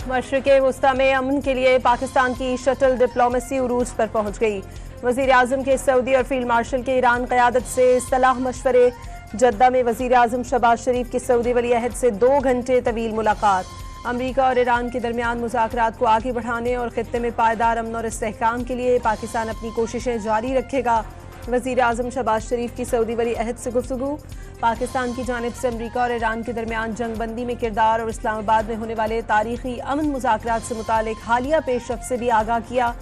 मशरिक़े वुस्ता में अमन के लिए पाकिस्तान की शटल डिप्लोमेसी उरूज पर पहुंच गई। वज़ीर आज़म के सऊदी और फील्ड मार्शल के ईरान क़यादत से सलाह मशवरे। जद्दा में वज़ीर आज़म शहबाज शरीफ की सऊदी वली अहद से 2 घंटे तवील मुलाकात। अमरीका और ईरान के दरमियान मुज़ाकरात को आगे बढ़ाने और खित्ते में पायदार अमन और इस्तेहकाम के लिए पाकिस्तान अपनी कोशिशें जारी रखेगा। वज़ीर आज़म शहबाज शरीफ की सऊदी वली अहद से गुफ्तगू। पाकिस्तान की जानिब से अमरीका और ईरान के दरमियान जंगबंदी में किरदार और इस्लामाबाद में होने वाले तारीखी अमन मुज़ाकरात से मुतालिक हालिया पेशरफ्त से भी आगाह किया।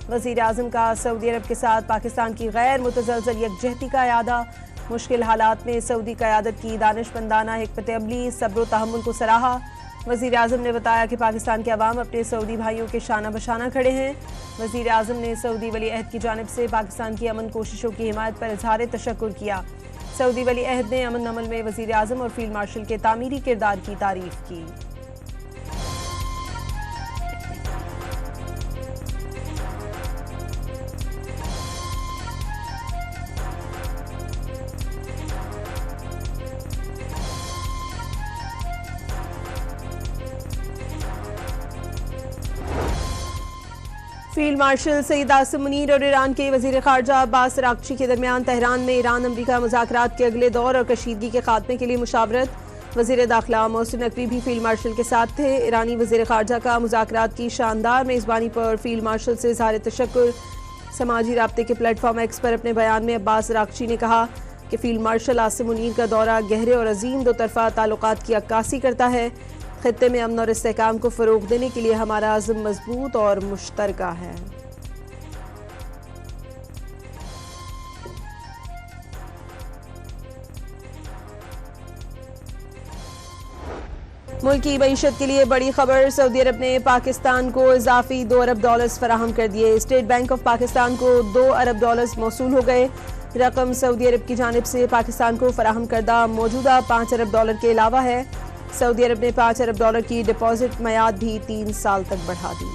वज़ीर आज़म का सऊदी अरब के साथ पाकिस्तान की गैर मुतज़लज़ल यकजहती का इयादा। मुश्किल हालात में सऊदी क़यादत की दानिशमंदाना हिकमत अमली, सब्र व तहम्मुल को सराहा। वज़ीर आज़म ने बताया कि पाकिस्तान के अवाम अपने सऊदी भाइयों के शाना बशाना खड़े हैं। वज़ीर आज़म ने सऊदी वली अहद की जानिब से पाकिस्तान की अमन कोशिशों की हिमायत पर इज़हार तशक्कुर किया। सऊदी वली अहद ने अमन अमल में वज़ीर आज़म और फील्ड मार्शल के तामीरी किरदार की तारीफ की। फील्ड मार्शल सईद आसिम मुनीर और ईरान के वज़ीर ख़ारजा अब्बास अराग़ची के दरमियान तेहरान में ईरान अमरीका मुज़ाकरात के अगले दौर और कशीदगी के खात्मे के लिए मुशावरत। वज़ीर दाखिला मोहसिन नकवी भी फील्ड मार्शल के साथ थे। ईरानी वज़ीर ख़ारजा का मुज़ाकरात की शानदार मेज़बानी पर फील्ड मार्शल से इज़हार तशक्कुर। समाजी राब्ते के प्लेटफॉर्म एक्स पर अपने बयान में अब्बास अराग़ची ने कहा कि फील्ड मार्शल आसिम मुनीर का दौरा गहरे और अजीम दो तरफ़ा ताल्लुकात की अक्कासी करता है। खित्ते में अमन और इस्तेहकाम को फ़रोग़ देने के लिए हमारा अज़्म मज़बूत और मुश्तरका है। मुल्क की मईशत के लिए बड़ी खबर। सऊदी अरब ने पाकिस्तान को इजाफी $2 अरब फराहम कर दिए। स्टेट बैंक ऑफ पाकिस्तान को $2 अरब मौसूल हो गए। रकम सऊदी अरब की जानिब से पाकिस्तान को फराहम करदा मौजूदा $5 अरब के अलावा है। सऊदी अरब ने $5 अरब की डिपॉजिट मयाद भी 3 साल तक बढ़ा दी।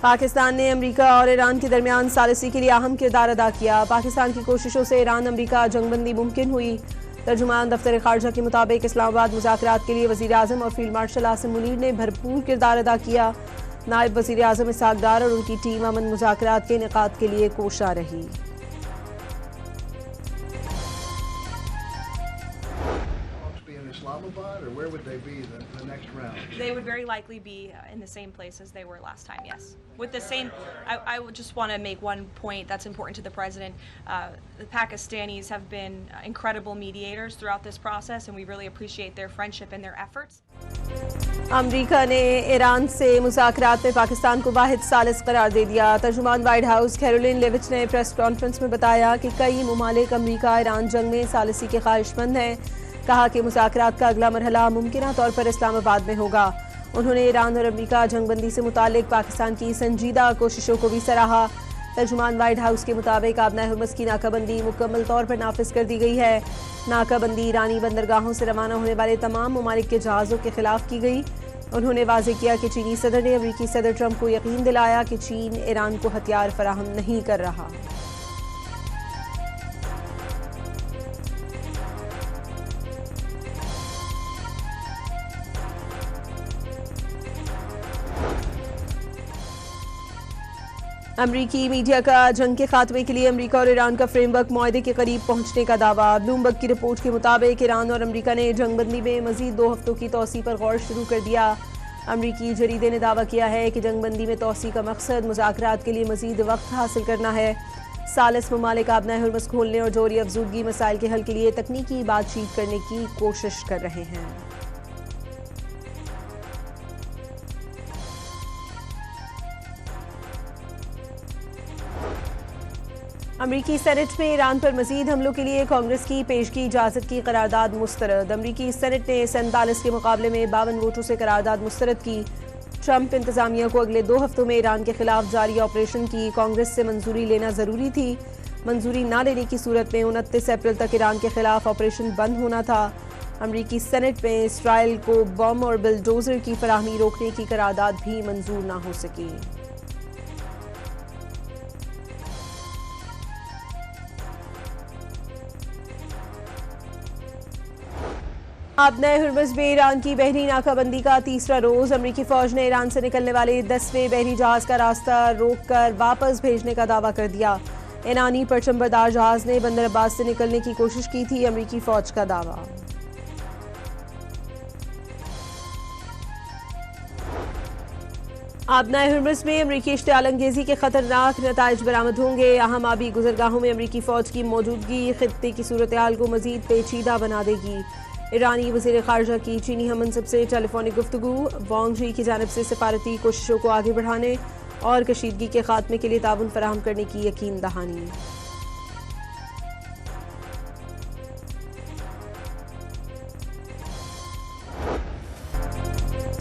पाकिस्तान ने अमरीका और ईरान के दरमियान सालिसी के लिए अहम किरदार अदा किया। पाकिस्तान की कोशिशों से ईरान अमरीका जंगबंदी मुमकिन हुई। तर्जुमान दफ्तर ख़ारजा के मुताबिक इस्लामाबाद मुज़ाकरात के लिए वज़ीर आज़म और फील्ड मार्शल आसिम मुनीर ने भरपूर किरदार अदा किया। नायब वज़ीर आज़म इसहाक़ डार और उनकी टीम अमन मुज़ाकरात के इनेकाद के लिए कोशा रही। Islamabad, or where would they be the next round? They would very likely be in the same place as they were last time, yes. With the same, I would just want to make one point that's important to the president. The Pakistanis have been incredible mediators throughout this process, and we really appreciate their friendship and their efforts. अमरीका ने Iran से मुज़ाकरात में पाकिस्तान को वाहिद सालिस करार दे दिया। तर्जुमान white house Caroline लेविच ने press conference में बताया कि कई ममालिक अमरीका ईरान जंग में सालिसी के ख्वाहिशमंद हैं। कहा कि मुज़ाकरात का अगला मरहला मुमकिना तौर पर इस्लामाबाद में होगा। उन्होंने ईरान और अमरीका जंगबंदी से मुतालिक पाकिस्तान की संजीदा कोशिशों को भी सराहा। तर्जुमान व्हाइट हाउस के मुताबिक आबनाए हुर्मुज़ की नाकाबंदी मुकम्मल तौर पर नाफिज कर दी गई है। नाकाबंदी ईरानी बंदरगाहों से रवाना होने वाले तमाम ममालिक के जहाज़ों के खिलाफ की गई। उन्होंने वाज़े किया कि चीनी सदर ने अमरीकी सदर ट्रंप को यकीन दिलाया कि चीन ईरान को हथियार फराहम नहीं कर रहा। अमरीकी मीडिया का जंग के खात्मे के लिए अमरीका और ईरान का फ्रेमवर्क मुआहदे के करीब पहुंचने का दावा। ब्लूमबर्ग की रिपोर्ट के मुताबिक ईरान और अमरीका ने जंगबंदी में मजीद 2 हफ्तों की तोसी पर गौर शुरू कर दिया। अमरीकी जरीदे ने दावा किया है कि जंगबंदी में तोसी का मकसद मुज़ाकरात के लिए मजीद वक्त हासिल करना है। सालिस ममालिक आबनाए हुर्मुज़ खोलने और जोरी अफजूदगी मसाइल के हल के लिए तकनीकी बातचीत करने की कोशिश कर रहे हैं। अमरीकी सेनेट में ईरान पर मजीद हमलों के लिए कांग्रेस की पेशगी इजाज़त की करारदाद मुस्तरद। अमरीकी सेनेट ने 47 के मुकाबले में 52 वोटों से करारदाद मुस्तरद की। ट्रंप इंतजामिया को अगले 2 हफ्तों में ईरान के खिलाफ जारी ऑपरेशन की कांग्रेस से मंजूरी लेना जरूरी थी। मंजूरी न लेने की सूरत में 29 अप्रैल तक ईरान के खिलाफ ऑपरेशन बंद होना था। अमरीकी सेनेट में इसराइल को बम और बिल्डोजर की फराहमी रोकने की करारदाद भी मंजूर न हो सकी। अब नए हुर्मुज़ में ईरान की बहरी नाकाबंदी का तीसरा रोज। अमरीकी फौज ने ईरान से निकलने वाले 10वें बहरी जहाज का रास्ता रोककर वापस भेजने का दावा कर दिया। ईरानी परचमबरदार जहाज ने बंदर अब्बास से निकलने की कोशिश की थी, अमरीकी फौज का दावा। अब नए हुर्मुज़ में अमरीकी इश्तिआल अंगेजी के खतरनाक नताइज बरामद होंगे। अहम आबी गुजरगाहों में अमरीकी फौज की मौजूदगी खित्ते की सूरत हाल को मजीद पेचीदा बना देगी। ईरानी वज़ीर ख़ारजा की चीनी हममनसब से टेलीफोनिक गुफ्तगू, वांग जी की जानिब से सफारती कोशिशों को आगे बढ़ाने और कशीदगी के खात्मे के लिए ताउन फराहम करने की यकीन दहानी।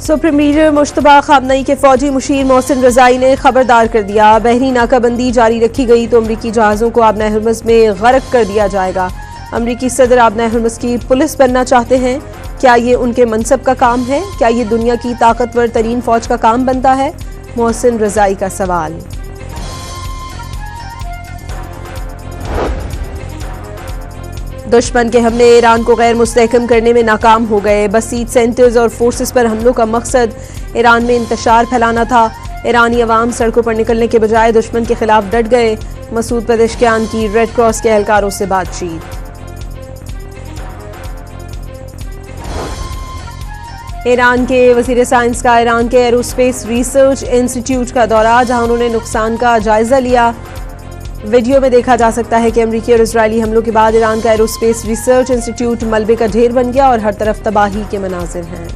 सुप्रीम लीडर मुश्तबा खामनई के फौजी मुशीर मोहसिन रज़ाई ने खबरदार कर दिया, बहरी नाकाबंदी जारी रखी गई तो अमरीकी जहाज़ों को आबनाए हुर्मुज़ में गर्क कर दिया जाएगा। अमरीकी सदर आबनाए हुर्मुज़ की पुलिस बनना चाहते हैं, क्या ये उनके मनसब का काम है? क्या ये दुनिया की ताकतवर तरीन फौज का काम बनता है? मोहसिन रज़ाई का सवाल। दुश्मन के हमले ईरान को गैर मुस्तहकम करने में नाकाम हो गए। बसीज सेंटर्स और फोर्सेस पर हमलों का मकसद ईरान में इंतशार फैलाना था। ईरानी अवाम सड़कों पर निकलने के बजाय दुश्मन के खिलाफ डट गए। मसूद पेज़ेश्कियान की रेड क्रॉस के एहलकारों से बातचीत। ईरान के वज़ीर साइंस का ईरान के एरोस्पेस रिसर्च इंस्टीट्यूट का दौरा, जहां उन्होंने नुकसान का जायजा लिया। वीडियो में देखा जा सकता है कि अमरीकी और इजरायली हमलों के बाद ईरान का एरोस्पेस रिसर्च इंस्टीट्यूट मलबे का ढेर बन गया और हर तरफ तबाही के मनाजिर हैं।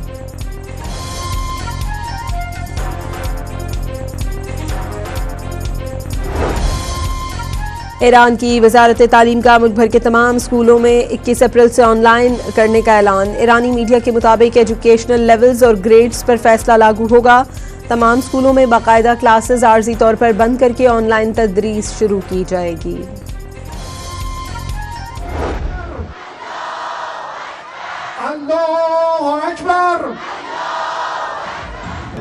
ईरान की वजारत तालीम का मुल्क भर के तमाम स्कूलों में 21 अप्रैल से ऑनलाइन करने का ऐलान। ईरानी मीडिया के मुताबिक एजुकेशनल लेवल्स और ग्रेड्स पर फैसला लागू होगा। तमाम स्कूलों में बाकायदा क्लासेस आर्जी तौर पर बंद करके ऑनलाइन तदरीस शुरू की जाएगी। अल्लाहु अकबर।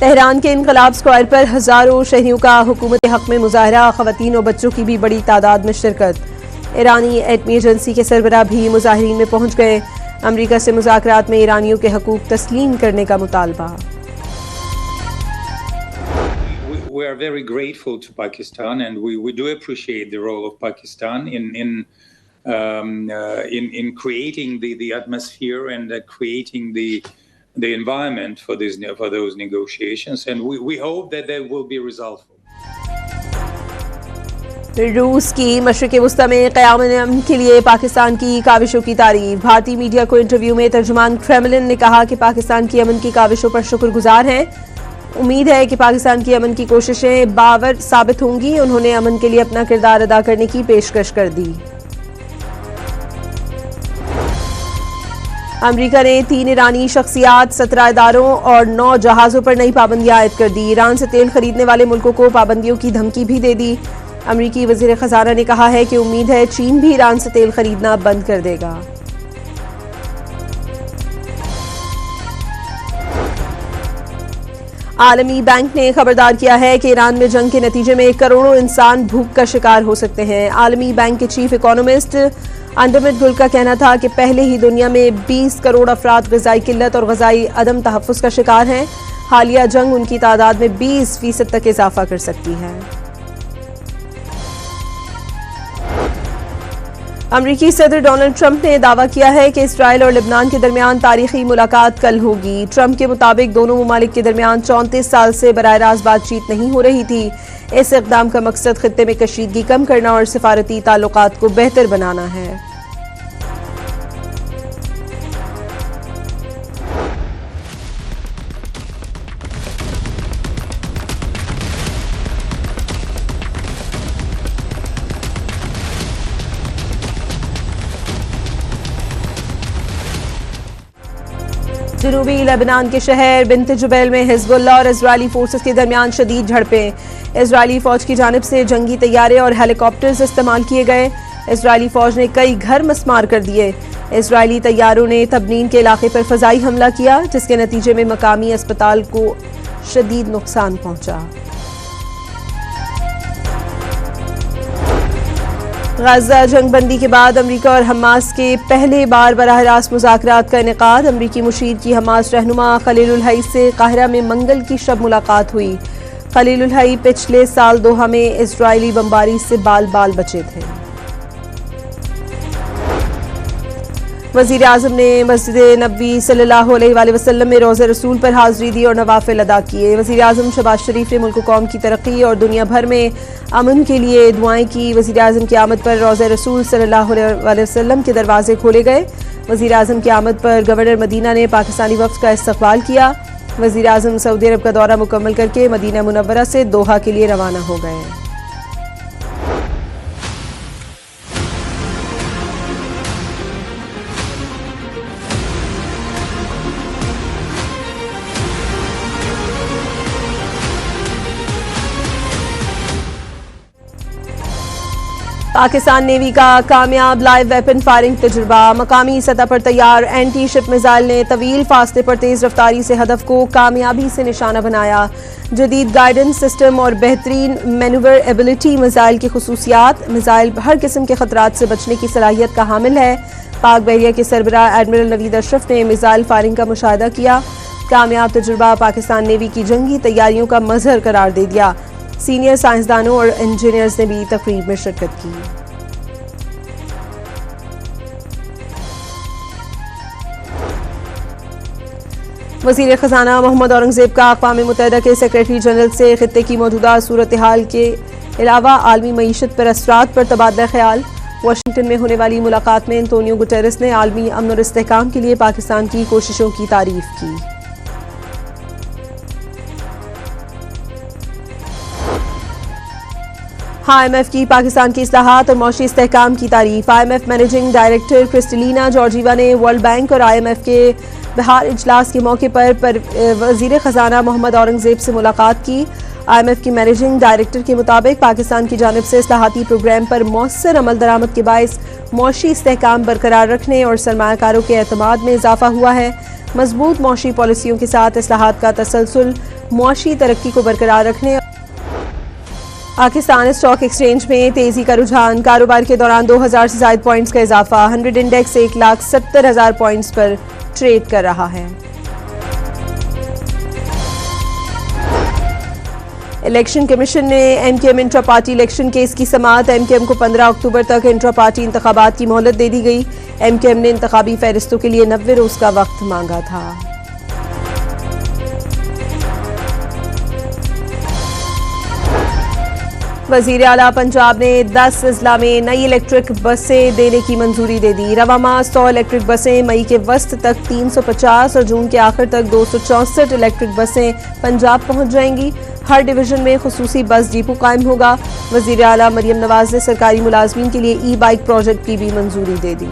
तेहरान के इनकलाब स्क्वायर पर हजारों शहरियों का हुकूमत के हक में मुजाहरा, खवातीन और बच्चों की भी बड़ी तादाद में शिरकत। ईरानी एटमी एजेंसी के सरबराह भी मुजाहिरीन में पहुंच गए। अमरीका से मुज़ाकरात में ईरानियों के हकूक तस्लीम करने का मुतालबा। We are very grateful to Pakistan, and we do appreciate the role of Pakistan in creating the atmosphere and creating the environment for those negotiations, and we hope that they will be resultful. रूस की मशरिक़ वुस्ता में क़याम के लिए पाकिस्तान की काविशों की तारीफ। भारतीय media को इंटरव्यू में तर्जुमान क्रेमलिन ने कहा कि पाकिस्तान की अमन की काविशों पर शुक्रगुजार हैं। उम्मीद है कि पाकिस्तान की अमन की कोशिशें बावर साबित होंगी। उन्होंने अमन के लिए अपना किरदार अदा करने की पेशकश कर दी। अमेरिका ने 3 ईरानी शख्सियात, 17 इदारों और 9 जहाज़ों पर नई पाबंदियां आयद कर दी। ईरान से तेल खरीदने वाले मुल्कों को पाबंदियों की धमकी भी दे दी। अमेरिकी वज़ीर ख़ज़ाना ने कहा है कि उम्मीद है चीन भी ईरान से तेल खरीदना बंद कर देगा। आलमी बैंक ने खबरदार किया है कि ईरान में जंग के नतीजे में करोड़ों इंसान भूख का शिकार हो सकते हैं। आलमी बैंक के चीफ इकोनॉमिस्ट अंडरमिट गुल का कहना था कि पहले ही दुनिया में 20 करोड़ अफराद ग़िज़ाई किल्लत और ग़िज़ाई अदम तहफ़्फ़ुज़ का शिकार हैं। हालिया जंग उनकी तादाद में 20% तक इजाफा कर सकती है। अमरीकी सदर डोनाल्ड ट्रंप ने दावा किया है कि इसराइल और लेबनान के दरमियान तारीखी मुलाकात कल होगी। ट्रंप के मुताबिक दोनों ममालिक के दरमियान 34 साल से बराह रास्त बातचीत नहीं हो रही थी। इस इक़दाम का मकसद खित्ते में कशीदगी कम करना और सिफारती ताल्लुकात को बेहतर बनाना है। जनूबी लेबनान के शहर बिन्त जुबैल में हिज़्बुल्लाह और इजरायली फोर्सेस के दरमियान शदीद झड़पें। इजरायली फौज की जानिब से जंगी तैयारे और हेलीकॉप्टर्स इस्तेमाल किए गए। इजरायली फौज ने कई घर मस्मार कर दिए। इजरायली तैयारों ने तबनीन के इलाके पर फ़ज़ाई हमला किया, जिसके नतीजे में मकामी अस्पताल को शदीद नुकसान पहुंचा। गाजा जंगबंदी के बाद अमरीका और हमास के पहले बार बराह रास्त मुज़ाकरात का इनेकाद। अमरीकी मुशीर की हमास रहनुमा खलीलुल हई से काहिरा में मंगल की शब मुलाकात हुई। खलीलुल हई पिछले साल दोहा में इजरायली बमबारी से बाल बाल बचे थे। वज़ीर आज़म ने मस्जिद नबवी सल्लल्लाहु अलैहि वसल्लम में रोज़े रसूल पर हाज़री दी और नवाफिल अदा किए। वज़ीर आज़म शहबाज शरीफ ने मुल्क कौम की तरक्की और दुनिया भर में अमन के लिए दुआएं की। वज़ीर आज़म की आमद पर रोज़े रसूल सल्लल्लाहु अलैहि वसल्लम के दरवाजे खोले गए। वज़ीर आज़म की आमद पर गवर्नर मदीना ने पाकिस्तानी वफ़द का इस्तक़बाल किया। वज़ीर आज़म सऊदी अरब का दौरा मुकम्मल करके मदीना मुनव्वरा से दोहा के लिए रवाना हो गए। पाकिस्तान नेवी का कामयाब लाइव वेपन फायरिंग तजुर्बा। मकामी सतह पर तैयार एंटी शिप मिसाइल ने तवील फासले पर तेज रफ्तारी से हदफ को कामयाबी से निशाना बनाया। जदीद गाइडेंस सिस्टम और बेहतरीन मैनूवर एबिलिटी मिसाइल की खुसूसियात। मिसाइल हर किस्म के खतरात से बचने की सलाहियत का हामिल है। पाक बहरिया के सरबराह एडमिरल नवीद अशरफ ने मिसाइल फायरिंग का मुशाहिदा किया। कामयाब तजुर्बा पाकिस्तान नेवी की जंगी तैयारियों का मजहर करार दे दिया। सीनियर साइंसदानों और इंजीनियर्स ने भी तकरीब में शिरकत की। वज़ीर ख़ज़ाना मोहम्मद औरंगज़ेब का अक़वाम मुत्तहिदा के सेक्रेटरी जनरल से ख़ित्ते की मौजूदा सूरत हाल के अलावा आलमी मईशत पर असरात पर तबादला ख्याल। वाशिंगटन में होने वाली मुलाकात में एंटोनियो गुटेरेस ने आलमी अमन और इस्तेहकाम के लिए पाकिस्तान की कोशिशों की तारीफ की। IMF की पाकिस्तान की इस्लाहात और मौशी इस्तेहकाम की तारीफ। IMF managing director Kristalina Georgieva ने वर्ल्ड बैंक और IMF के बिहार इजलास के मौके पर वज़ीर ख़ज़ाना मोहम्मद औरंगज़ेब से मुलाकात की। IMF की मैनेजिंग डायरेक्टर के मुताबिक पाकिस्तान की जानिब से इस्लाहाती प्रोग्राम पर मौसर अमल दरामद के बायस मौशी इस्तेहकाम बरकरार रखने और सरमायाकारों के एतमाद में इजाफा हुआ है। मजबूत मौशी पॉलिसियों के साथ इस्लाहात का तसलसल मौशी तरक्की को बरकरार रखने। पाकिस्तान स्टॉक एक्सचेंज में तेजी का रुझान। कारोबार के दौरान 2000 से ज़ायद पॉइंट्स का इजाफा। 100 इंडेक्स 1,70,000 पॉइंट्स पर ट्रेड कर रहा है। इलेक्शन कमीशन ने MKM intra party election case की समाअत। MKM को 15 अक्टूबर तक इंट्रा पार्टी इंतखाबात की मोहलत दे दी गई। MKM ने इंतखाबी फहरिस्तों के लिए 90 रोज का वक्त मांगा था। वज़ीर आला पंजाब ने 10 अजला में नई इलेक्ट्रिक बसें देने की मंजूरी दे दी। रवा माह 100 इलेक्ट्रिक बसें मई के वस्त तक 350 और जून के आखिर तक 264 इलेक्ट्रिक बसें पंजाब पहुंच जाएंगी। हर डिवीजन में खुसूसी बस डिपो कायम होगा। वज़ीर आला मरियम नवाज ने सरकारी मुलाजमीन के लिए ई-बाइक प्रोजेक्ट की भी मंजूरी दे दी।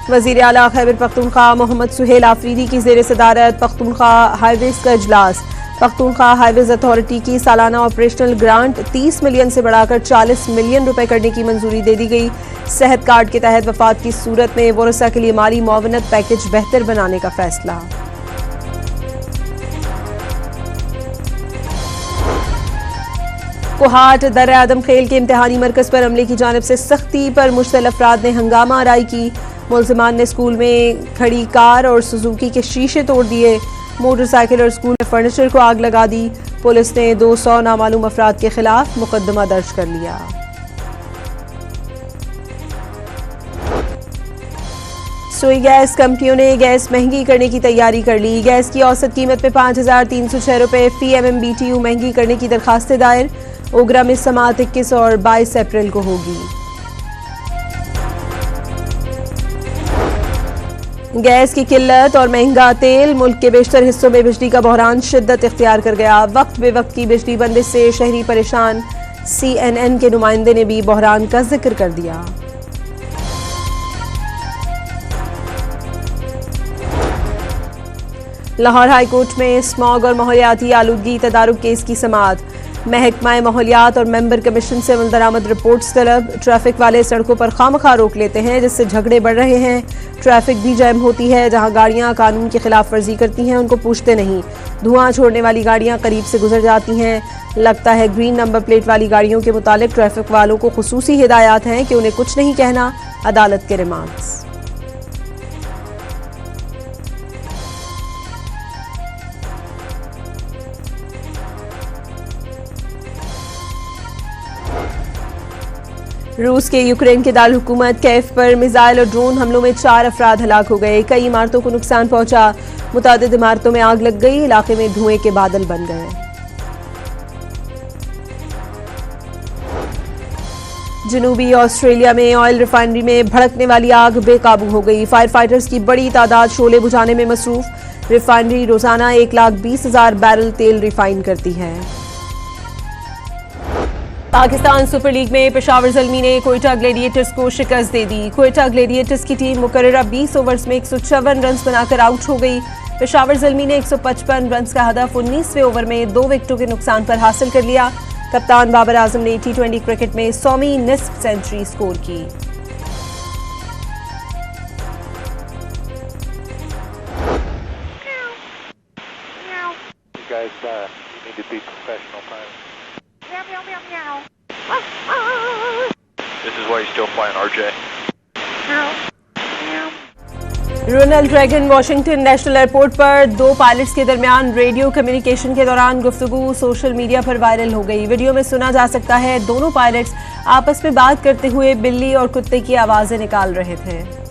वज़ीर आला खैबर पख्तूनख्वा मोहम्मद सुहेल आफरीदी की ज़ेर सदारत पख्तूनख्वा हाईवेज का इजलास। पख्तूनख्वा हाईवेज अथॉरिटी की सालाना ऑपरेशनल ग्रांट 30 मिलियन से बढ़ाकर 40 मिलियन रुपए करने की मंजूरी दे दी गई। सेहत कार्ड के तहत वफात की सूरत में वरसा के लिए माली मुआवनत पैकेज बेहतर बनाने का फैसला। कोहाट दर्र आदम खेल के इम्तिहानी मरकज पर अमले की जानिब से सख्ती पर मुश्तल अफराद ने हंगामा आराई की। मुलजिमान ने स्कूल में खड़ी कार और सुजुकी के शीशे तोड़ दिए। मोटरसाइकिल और स्कूल में फर्नीचर को आग लगा दी। पुलिस ने 200 नामालूम अफराद के खिलाफ मुकदमा दर्ज कर लिया। सुई गैस कंपनियों ने गैस महंगी करने की तैयारी कर ली। गैस की औसत कीमत में 5,306 रुपए फी MMBTU महंगी करने की दरखास्तें दायर। ओगरा में समाअत 21 और 22 अप्रैल को होगी। गैस की किल्लत और महंगा तेल। मुल्क के बेशतर हिस्सों में बिजली का बहरान शिद्दत इख्तियार कर गया। वक्त बेवक्त की बिजली बंदिश से शहरी परेशान। CNN के नुमाइंदे ने भी बहरान का जिक्र कर दिया। लाहौर हाईकोर्ट में स्मॉग और माहौलियाती आलूदगी तदारुक केस की समाअत। महकमा माहौलियात और मेंबर कमीशन से मुलदरामद रिपोर्ट्स तलब। ट्रैफिक वाले सड़कों पर खामखा रोक लेते हैं जिससे झगड़े बढ़ रहे हैं। ट्रैफिक भी जैम होती है। जहां गाड़ियां कानून की खिलाफ वर्जी करती हैं उनको पूछते नहीं। धुआं छोड़ने वाली गाड़ियां करीब से गुजर जाती हैं। लगता है ग्रीन नंबर प्लेट वाली गाड़ियों के मुतालिक ट्रैफिक वालों को खुसूसी हिदायत हैं कि उन्हें कुछ नहीं कहना। अदालत के रिमांड्स। रूस के यूक्रेन के दारुल हुकूमत कैफ पर मिसाइल और ड्रोन हमलों में 4 अफराद हलाक हो गए। कई इमारतों को नुकसान पहुंचा। मुतादिद इमारतों में आग लग गई। इलाके में धुएं के बादल बन गए। जनूबी ऑस्ट्रेलिया में ऑयल रिफाइनरी में भड़कने वाली आग बेकाबू हो गई। फायर फाइटर्स की बड़ी तादाद शोले बुझाने में मसरूफ। रिफाइनरी रोजाना 1,20,000 बैरल तेल रिफाइन करती है। पाकिस्तान सुपर लीग में पेशावर ज़ल्मी ने कोयटा ग्लेडिएटर्स को शिकस्त दे दी। कोयटा ग्लेडिएटर्स की टीम मुकर्ररा 20 ओवर्स में 154 रन बनाकर आउट हो गई। पेशावर ज़ल्मी ने 155 रन का हदफ 19वें ओवर में 2 विकेटों के नुकसान पर हासिल कर लिया। कप्तान बाबर आजम ने T20 क्रिकेट में 100वीं निस्फ सेंचुरी स्कोर की। This is why you're still playing, RJ. Ronald Reagan Washington National Airport पर 2 पायलट्स के दरमियान रेडियो कम्युनिकेशन के दौरान गुफ्तगू सोशल मीडिया पर वायरल हो गई। वीडियो में सुना जा सकता है दोनों पायलट्स आपस में बात करते हुए बिल्ली और कुत्ते की आवाजें निकाल रहे थे।